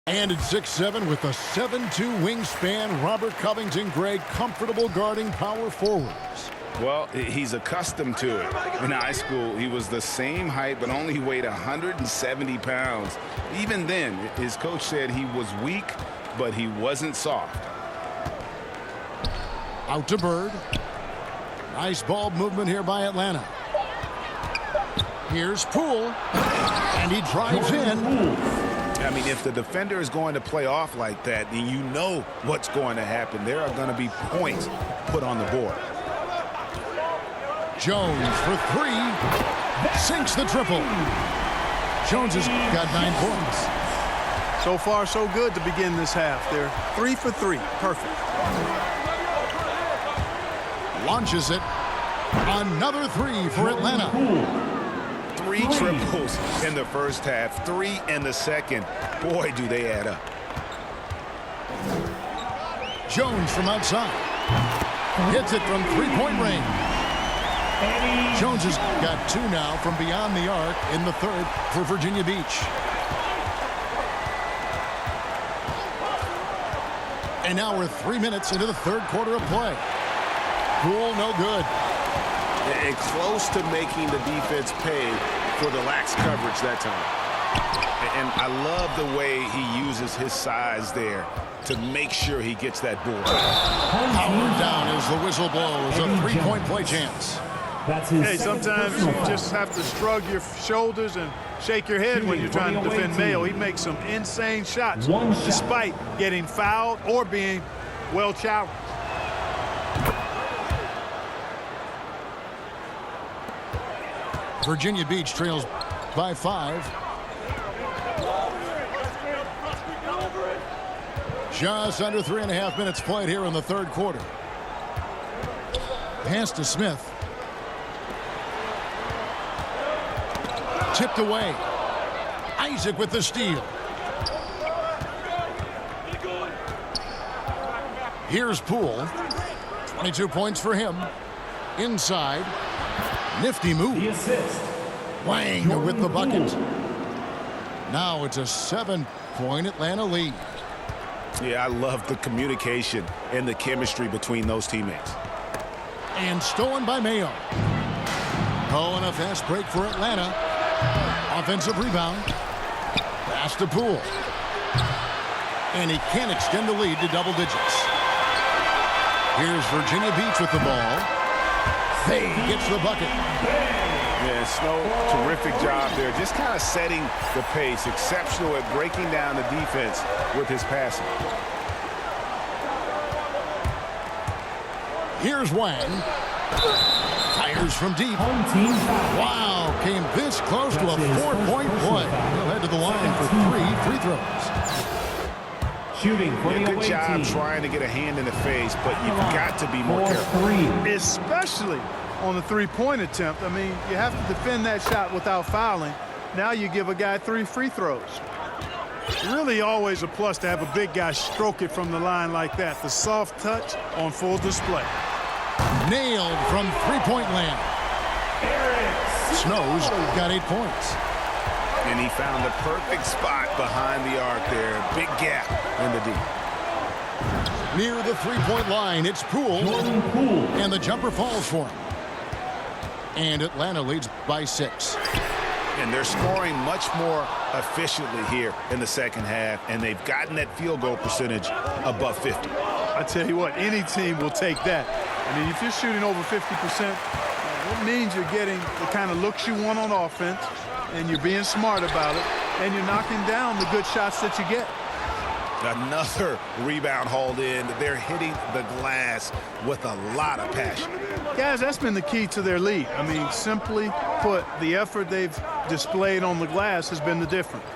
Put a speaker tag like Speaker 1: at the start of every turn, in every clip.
Speaker 1: And at 6'7" with a 7'2" wingspan, Robert Covington, Greg, comfortable guarding power forwards.
Speaker 2: Well, he's accustomed to it. In high school, he was the same height, but only weighed 170 pounds. Even then, his coach said he was weak, but he wasn't soft.
Speaker 1: Out to Bird. Nice ball movement here by Atlanta. Here's Poole, and he drives in.
Speaker 2: I mean, if the defender is going to play off like that, then you know what's going to happen. There are going to be points put on the board.
Speaker 1: Jones for three. Sinks the triple. Jones has got 9 points.
Speaker 3: So far, so good to begin this half. They're 3 for 3. Perfect.
Speaker 1: Launches it. Another 3 for Atlanta.
Speaker 2: 3 triples in the first half, 3 in the second. Boy, do they add up.
Speaker 1: Jones from outside. Hits it from three-point range. Jones has got 2 now from beyond the arc in the third for Virginia Beach. And now we're 3 minutes into the third quarter of play. Poole, no good.
Speaker 4: And close to making the defense pay for the lax coverage that time.
Speaker 2: And I love the way he uses his size there to make sure he gets that board.
Speaker 1: Powered down as the whistle blows. A 3-point play chance.
Speaker 3: Hey, sometimes you just have to shrug your shoulders and shake your head when you're trying to defend Mayo. He makes some insane shots despite getting fouled or being well challenged.
Speaker 1: Virginia Beach trails by 5. Just under 3.5 minutes played here in the third quarter. Pass to Smith. Tipped away. Isaac with the steal. Here's Poole. 22 points for him. Inside. Nifty move. Wang with the bucket. Now it's a 7-point Atlanta lead.
Speaker 2: Yeah, I love the communication and the chemistry between those teammates.
Speaker 1: And stolen by Mayo. Oh, and a fast break for Atlanta. Offensive rebound. Pass to Poole. And he can't extend the lead to double digits. Here's Virginia Beach with the ball. They gets the bucket.
Speaker 2: Yeah, Snow, terrific job there. Just kind of setting the pace. Exceptional at breaking down the defense with his passing.
Speaker 1: Here's Wang. Fires from deep. Wow, came this close to a 4-point play. He'll head to the line for 3 free throws.
Speaker 5: Shooting for the
Speaker 2: good job trying to get a hand in the face, but you've got to be more careful.
Speaker 3: Especially on the three-point attempt. I mean, you have to defend that shot without fouling. Now you give a guy 3 free throws. Really always a plus to have a big guy stroke it from the line like that. The soft touch on full display.
Speaker 1: Nailed from three-point land. Snow's got 8 points.
Speaker 2: And he found the perfect spot behind the arc there. Big gap in the D.
Speaker 1: Near the three-point line, it's Poole. And the jumper falls for him. And Atlanta leads by 6.
Speaker 2: And they're scoring much more efficiently here in the second half, and they've gotten that field goal percentage above 50.
Speaker 3: I tell you what, any team will take that. I mean, if you're shooting over 50%, it means you're getting the kind of looks you want on offense, and you're being smart about it, and you're knocking down the good shots that you get.
Speaker 2: Another rebound hauled in. They're hitting the glass with a lot of passion.
Speaker 3: Guys, that's been the key to their lead. I mean, simply put, the effort they've displayed on the glass has been the difference.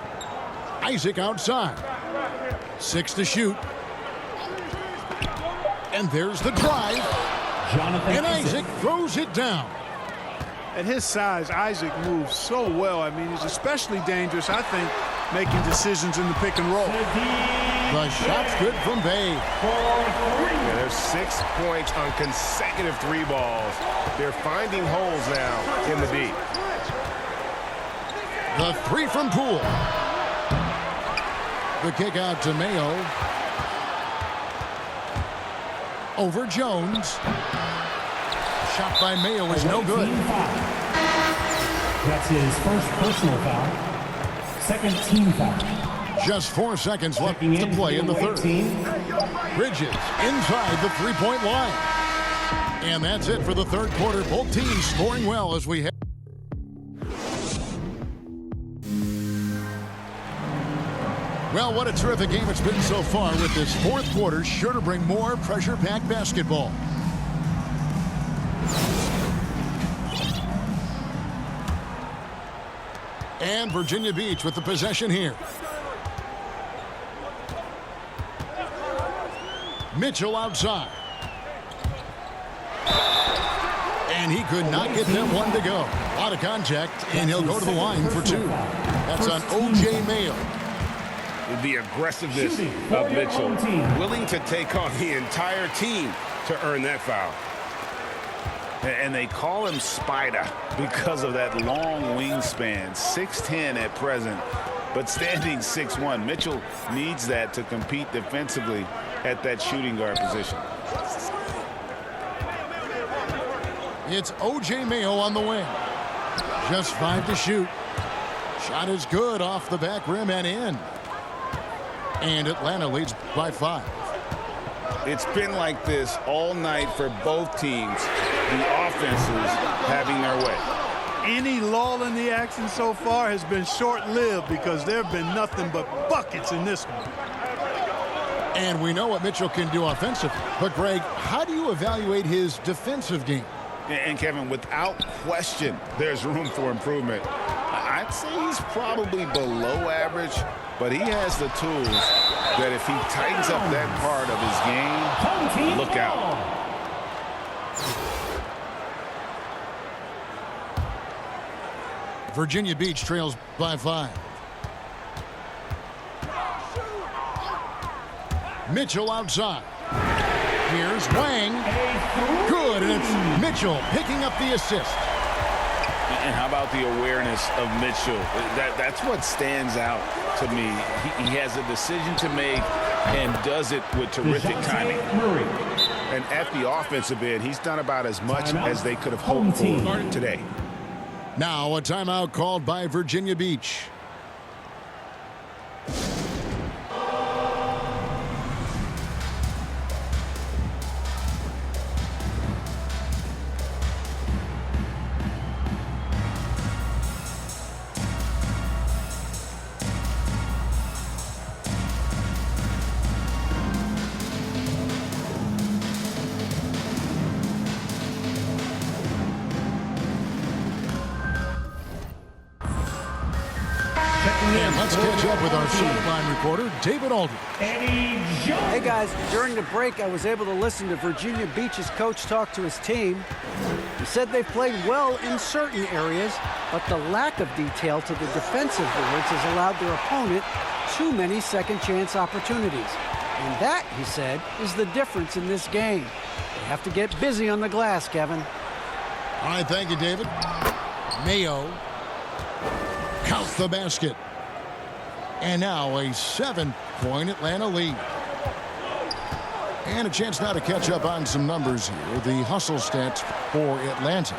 Speaker 1: Isaac outside. 6 to shoot. And there's the drive. And Isaac throws it down.
Speaker 3: At his size, Isaac moves so well. I mean, he's especially dangerous, I think, making decisions in the pick and roll.
Speaker 1: The shot's good from Bay.
Speaker 4: Yeah, there's 6 points on consecutive 3 balls. They're finding holes now in the D.
Speaker 1: The 3 from Poole. The kick out to Mayo. Over Jones. Shot by Mayo is no good.
Speaker 5: Team foul. That's his first personal foul. Second team foul.
Speaker 1: Just 4 seconds left
Speaker 5: Checking
Speaker 1: to play in the third.
Speaker 5: Team.
Speaker 1: Bridges inside the three-point line. And that's it for the third quarter. Both teams scoring well as we head. Well, what a terrific game it's been so far, with this fourth quarter sure to bring more pressure-packed basketball. And Virginia Beach with the possession here. Mitchell outside. And he could not get them one to go. A lot of contact, and he'll go to the line for two. That's on O.J. Mayo.
Speaker 2: The aggressiveness of Mitchell, willing to take on the entire team to earn that foul. And they call him Spider because of that long wingspan, 6'10" at present, but standing 6'1". Mitchell needs that to compete defensively at that shooting guard position.
Speaker 1: It's O.J. Mayo on the wing. Just 5 to shoot. Shot is good off the back rim and in. And Atlanta leads by 5.
Speaker 2: It's been like this all night for both teams. The offenses having their way.
Speaker 3: Any lull in the action so far has been short-lived because there have been nothing but buckets in this one.
Speaker 1: And we know what Mitchell can do offensively. But, Greg, how do you evaluate his defensive game?
Speaker 2: And Kevin, without question, there's room for improvement. I'd say he's probably below average, but he has the tools that if he tightens up that part of his game, look out.
Speaker 1: Virginia Beach trails by 5. Mitchell outside. Here's Wang. Good, and it's Mitchell picking up the assist.
Speaker 2: And how about the awareness of Mitchell? That's what stands out to me. He has a decision to make and does it with terrific timing. And at the offensive end, he's done about as much as they could have hoped for today.
Speaker 1: Now a timeout called by Virginia Beach. And let's catch up with our sideline reporter, David Aldridge.
Speaker 6: Hey guys, during the break I was able to listen to Virginia Beach's coach talk to his team. He said they've played well in certain areas, but the lack of detail to the defensive boards has allowed their opponent too many second chance opportunities. And that, he said, is the difference in this game. They have to get busy on the glass, Kevin.
Speaker 1: All right, thank you, David. Mayo counts the basket. And now a 7-point Atlanta lead. And a chance now to catch up on some numbers here. The hustle stats for Atlanta.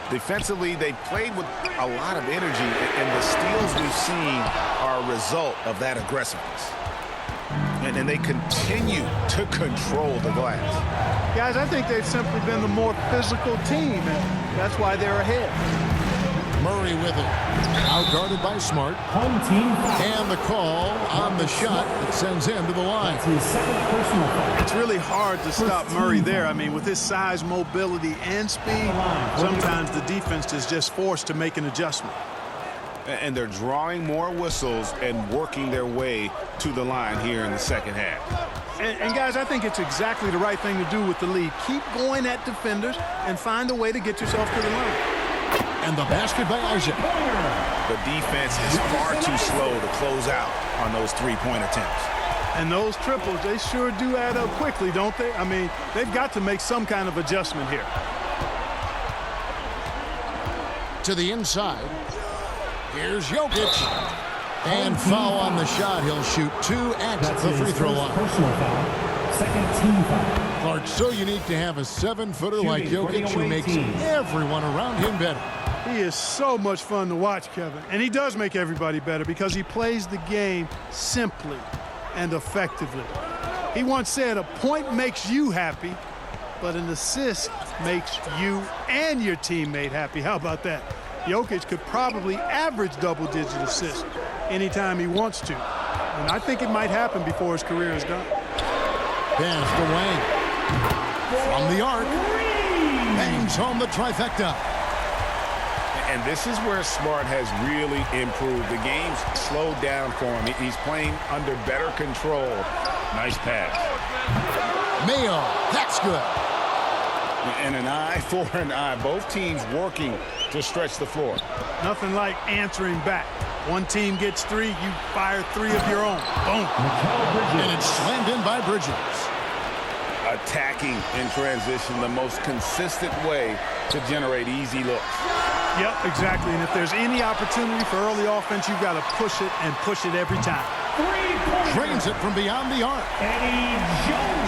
Speaker 2: Defensively, they played with a lot of energy, and the steals we've seen are a result of that aggressiveness. And they continue to control the glass.
Speaker 3: Guys, I think they've simply been the more physical team, and that's why they're ahead.
Speaker 1: Murray with it. Outguarded by Smart.
Speaker 5: Home team foul.
Speaker 1: And the call on the shot that sends him to the line.
Speaker 5: That's his second personal foul.
Speaker 3: It's really hard to stop Murray there. I mean, with his size, mobility, and speed, sometimes the defense is just forced to make an adjustment.
Speaker 2: And they're drawing more whistles and working their way to the line here in the second half.
Speaker 3: And guys, I think it's exactly the right thing to do with the lead. Keep going at defenders and find a way to get yourself to the line.
Speaker 1: And the basket by Isaac.
Speaker 2: The defense is far too slow to close out on those three-point attempts.
Speaker 3: And those triples, they sure do add up quickly, don't they? I mean, they've got to make some kind of adjustment here.
Speaker 1: To the inside. Here's Jokic. And foul on the shot. He'll shoot 2 at
Speaker 5: That's
Speaker 1: the
Speaker 5: his
Speaker 1: free throw
Speaker 5: first
Speaker 1: line.
Speaker 5: personal foul. Second team foul.
Speaker 1: Clark, so unique to have a 7-footer like
Speaker 5: Shooting,
Speaker 1: Jokic who
Speaker 5: away
Speaker 1: makes
Speaker 5: team.
Speaker 1: everyone around him better.
Speaker 3: He is so much fun to watch, Kevin. And he does make everybody better because he plays the game simply and effectively. He once said, a point makes you happy, but an assist makes you and your teammate happy. How about that? Jokic could probably average double-digit assists anytime he wants to. And I think it might happen before his career is done.
Speaker 1: Pass to Wang. From the arc. Bangs home the trifecta.
Speaker 2: And this is where Smart has really improved. The game's slowed down for him. He's playing under better control. Nice pass.
Speaker 1: Mayo. That's good.
Speaker 2: And an eye for an eye. Both teams working to stretch the floor.
Speaker 3: Nothing like answering back. One team gets 3, you fire 3 of your own. Boom.
Speaker 1: And it's slammed in by Bridges.
Speaker 2: Attacking in transition, the most consistent way to generate easy looks.
Speaker 3: Yep, exactly. And if there's any opportunity for early offense, you've got to push it and push it every time.
Speaker 1: Drains it from beyond the arc.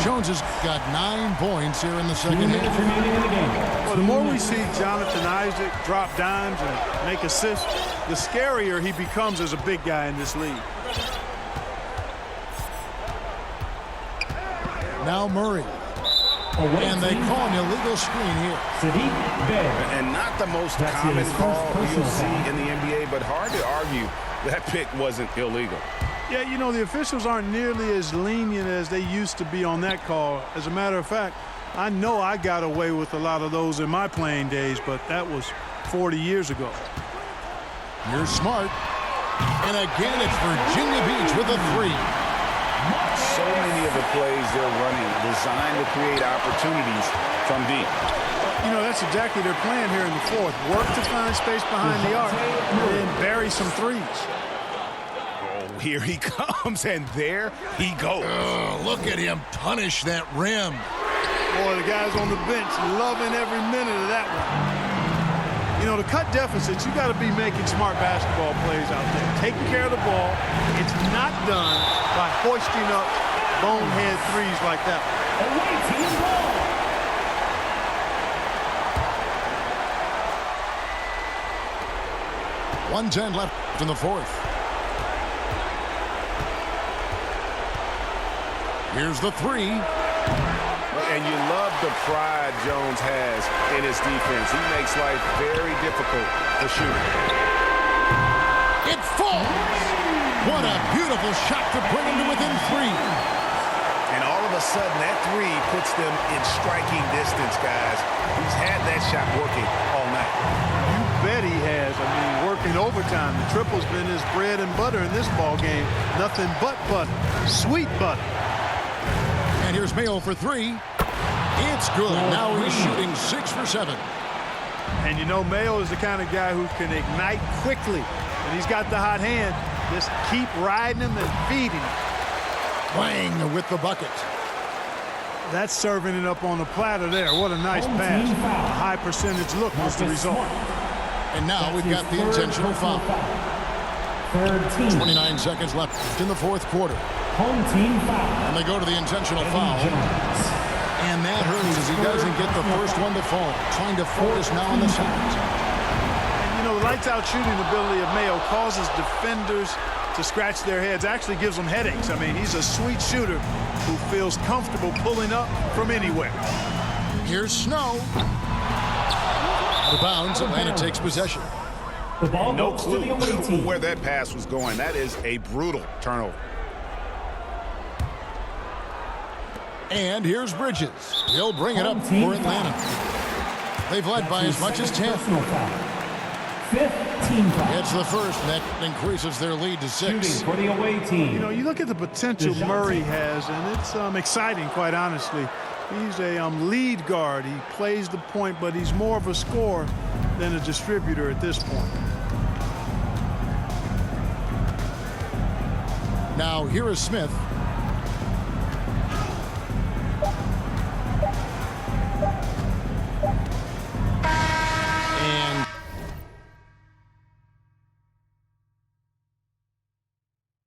Speaker 1: Jones has got 9 points here in the second half.
Speaker 5: Remaining in the game.
Speaker 3: Well, the more we see Jonathan Isaac drop dimes and make assists, the scarier he becomes as a big guy in this league.
Speaker 1: Now Murray. And they call an illegal screen here.
Speaker 5: Sadiq Bey.
Speaker 2: And not the most
Speaker 5: That's
Speaker 2: common
Speaker 5: his first
Speaker 2: call
Speaker 5: personal
Speaker 2: you'll see
Speaker 5: foul.
Speaker 2: in the NBA, but hard to argue that pick wasn't illegal.
Speaker 3: Yeah, you know, the officials aren't nearly as lenient as they used to be on that call. As a matter of fact, I know I got away with a lot of those in my playing days, but that was 40 years ago.
Speaker 1: Here's Smart. And again, it's Virginia Beach with a 3.
Speaker 2: So many of the plays they're running designed to create opportunities from deep.
Speaker 3: You know, that's exactly their plan here in the fourth. Work to find space behind the arc, and then bury some threes.
Speaker 2: Oh, here he comes, and there he goes.
Speaker 1: Look at him punish that rim.
Speaker 3: Boy, the guys on the bench loving every minute of that one. You know, to cut deficits, you got to be making smart basketball plays out there. Taking care of the ball. It's not done by hoisting up bonehead threes like that.
Speaker 5: Away team ball.
Speaker 1: .110 left in the fourth. Here's the 3.
Speaker 2: And you love the pride Jones has in his defense. He makes life very difficult to shoot.
Speaker 1: It falls. What a beautiful shot to bring him to within 3.
Speaker 2: And all of a sudden, that 3 puts them in striking distance, guys. He's had that shot working all night.
Speaker 3: You bet he has. I mean, working overtime. The triple's been his bread and butter in this ball game. Nothing but butter. Sweet butter.
Speaker 1: And here's Mayo for 3. It's good. Now he's shooting 6 for 7.
Speaker 3: And you know, Mayo is the kind of guy who can ignite quickly. And he's got the hot hand. Just keep riding him and feeding him.
Speaker 1: Wang with the bucket.
Speaker 3: That's serving it up on the platter there. What a nice
Speaker 5: Home
Speaker 3: pass.
Speaker 5: team foul.
Speaker 3: A high percentage look was the
Speaker 5: Marcus
Speaker 3: result.
Speaker 5: Smart.
Speaker 1: And now
Speaker 5: That's
Speaker 1: we've
Speaker 5: his
Speaker 1: got the
Speaker 5: third
Speaker 1: intentional
Speaker 5: personal
Speaker 1: foul.
Speaker 5: Third team.
Speaker 1: 29 seconds left in the fourth quarter.
Speaker 5: Home team foul.
Speaker 1: And they go to the intentional
Speaker 5: Eddie
Speaker 1: foul.
Speaker 5: Jones.
Speaker 1: And that hurts as he doesn't get the first one to fall. Trying to focus now on the second.
Speaker 3: And you know, the lights-out shooting ability of Mayo causes defenders to scratch their heads, actually gives them headaches. I mean, he's a sweet shooter who feels comfortable pulling up from anywhere.
Speaker 1: Here's Snow. Out of bounds, Atlanta takes possession.
Speaker 5: The ball
Speaker 2: No
Speaker 5: goes to
Speaker 2: clue
Speaker 5: the away team.
Speaker 2: where that pass was going. That is a brutal turnover.
Speaker 1: And here's Bridges. He'll bring it up
Speaker 5: Home team
Speaker 1: for Atlanta. They've led by as much as 10.
Speaker 5: Personal foul. Fifth team foul.
Speaker 1: It's the first, and that increases their lead to 6.
Speaker 5: Shooting for the away team.
Speaker 3: You know, you look at the potential Murray has, and it's exciting, quite honestly. He's a lead guard. He plays the point, but he's more of a scorer than a distributor at this point.
Speaker 1: Now, here is Smith.